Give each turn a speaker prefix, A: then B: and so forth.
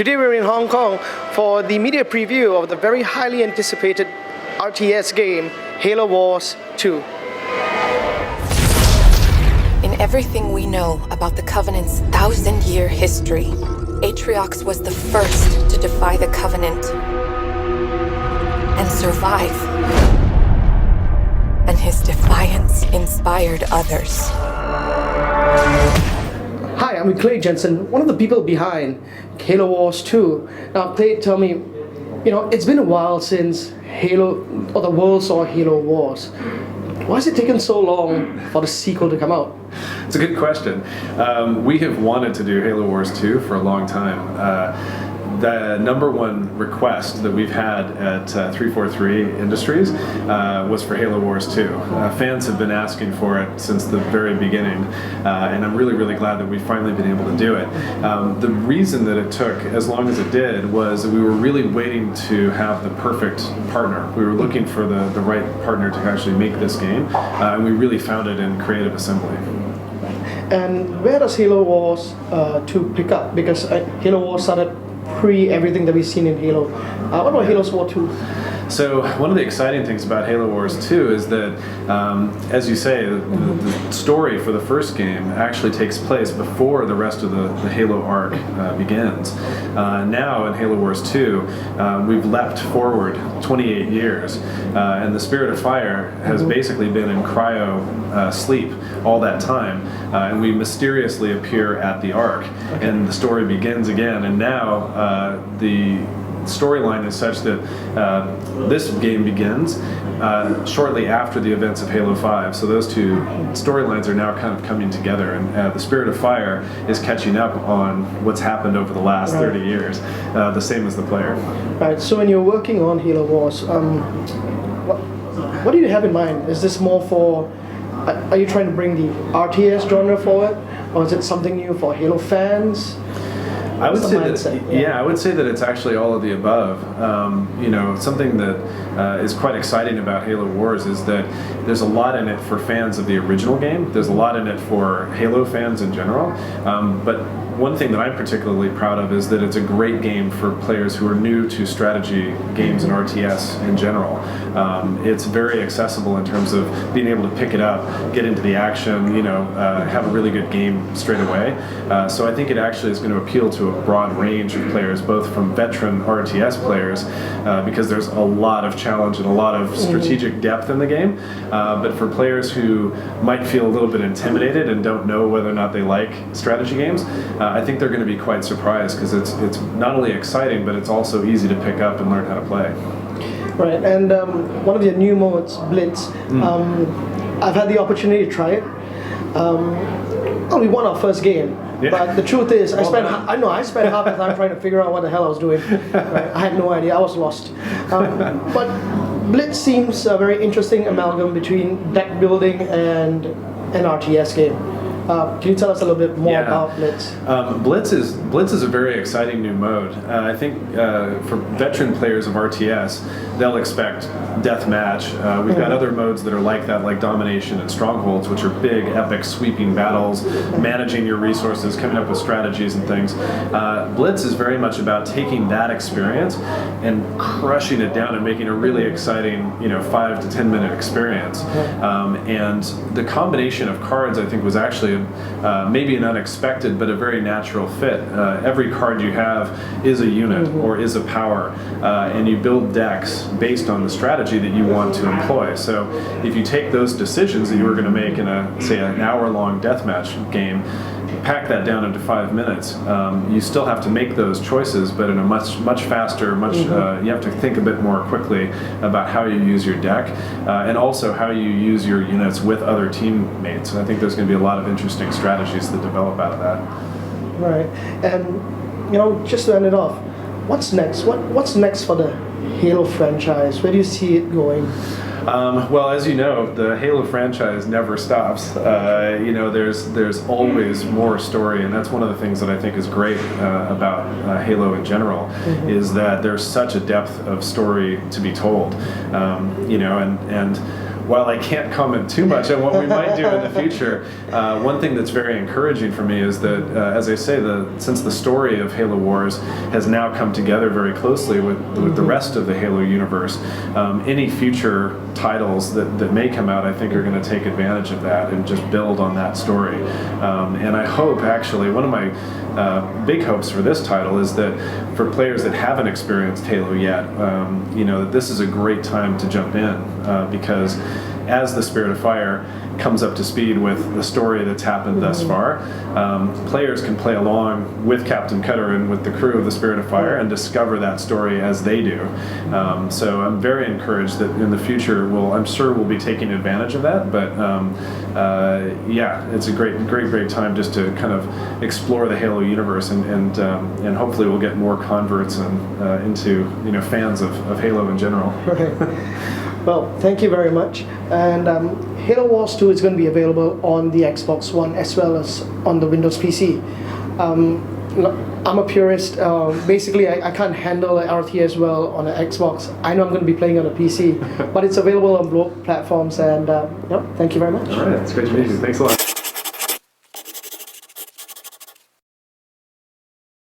A: Today we're in Hong Kong for the media preview of the very highly anticipated RTS game, Halo Wars 2.
B: In everything we know about the Covenant's 1,000-year history, Atriox was the first to defy the Covenant and survive. And his defiance inspired others.
A: Hi, I'm Clay Jensen, one of the people behind Halo Wars 2. Now, Clay, tell me, it's been a while since Halo, or the world saw Halo Wars. Why has it taken so long for the sequel to come out?
C: It's a good question. We have wanted to do Halo Wars 2 for a long time. The number one request that we've had at 343 Industries was for Halo Wars 2. Fans have been asking for it since the very beginning, and I'm really, really glad that we've finally been able to do it. The reason that it took as long as it did was that we were really waiting to have the perfect partner. We were looking for the right partner to actually make this game, and we really found it in Creative Assembly.
A: And where does Halo Wars 2 pick up? Because Halo Wars started everything that we've seen in Halo. What about Halo Wars 2?
C: So one of the exciting things about Halo Wars 2 is that, as you say, the story for the first game actually takes place before the rest of the Halo arc begins. Now in Halo Wars 2, we've leapt forward 28 years, and the Spirit of Fire has basically been in cryo sleep all that time, and we mysteriously appear at the arc, and the story begins again, and now the storyline is such that this game begins shortly after the events of Halo 5. So those two storylines are now kind of coming together, and the Spirit of Fire is catching up on what's happened over the last 30 years, the same as the player.
A: Right, so when you're working on Halo Wars, what do you have in mind? Is this more for, are you trying to bring the RTS genre forward, or is it something new for Halo fans?
C: I would say that, I would say that it's actually all of the above. Something that is quite exciting about Halo Wars is that there's a lot in it for fans of the original game. There's a lot in it for Halo fans in general. But one thing that I'm particularly proud of is that it's a great game for players who are new to strategy games and RTS in general. It's very accessible in terms of being able to pick it up, get into the action, have a really good game straight away. So I think it actually is going to appeal to a broad range of players, both from veteran RTS players, because there's a lot of challenge and a lot of strategic depth in the game, but for players who might feel a little bit intimidated and don't know whether or not they like strategy games, I think they're going to be quite surprised, because it's not only exciting, but it's also easy to pick up and learn how to play.
A: Right, and one of your new modes, Blitz, I've had the opportunity to try it. We won our first game, but the truth is, I spent half the time trying to figure out what the hell I was doing. Right? I had no idea, I was lost. But Blitz seems a very interesting amalgam between deck building and an RTS game. Can you tell us a little bit more about Blitz?
C: Blitz is a very exciting new mode. I think for veteran players of RTS, they'll expect Deathmatch. We've got other modes that are like that, like Domination and Strongholds, which are big, epic, sweeping battles, managing your resources, coming up with strategies and things. Blitz is very much about taking that experience and crushing it down and making a really exciting, 5 to 10 minute experience. And the combination of cards, I think, was actually maybe an unexpected but a very natural fit. Every card you have is a unit or is a power, and you build decks based on the strategy that you want to employ. So if you take those decisions that you were going to make in an hour-long deathmatch game, pack that down into 5 minutes, you still have to make those choices, but in a much faster, you have to think a bit more quickly about how you use your deck, and also how you use your units with other teammates. I think there's going to be a lot of interesting strategies that develop out of that.
A: Right, and just to end it off, what's next? What's next for the Halo franchise? Where do you see it going?
C: Well, as you know, the Halo franchise never stops. There's always more story, and that's one of the things that I think is great about Halo in general, is that there's such a depth of story to be told. And while I can't comment too much on what we might do in the future, one thing that's very encouraging for me is that, as I say, since the story of Halo Wars has now come together very closely with the rest of the Halo universe, any future titles that may come out, I think, are going to take advantage of that and just build on that story. And I hope, actually, one of my big hopes for this title is that for players that haven't experienced Halo yet, that this is a great time to jump in, because as the Spirit of Fire comes up to speed with the story that's happened thus far, players can play along with Captain Cutter and with the crew of the Spirit of Fire and discover that story as they do. So I'm very encouraged that in the future, I'm sure we'll be taking advantage of that. But yeah, it's a great time just to kind of explore the Halo universe, and hopefully we'll get more converts and into fans of Halo in general.
A: Right. Well, thank you very much. And Halo Wars 2 is going to be available on the Xbox One as well as on the Windows PC. I'm a purist. Basically, I can't handle RTS well on an Xbox. I know I'm going to be playing on a PC, but it's available on both platforms. And thank you very much.
C: All right, it's great to meet you. Thanks a lot.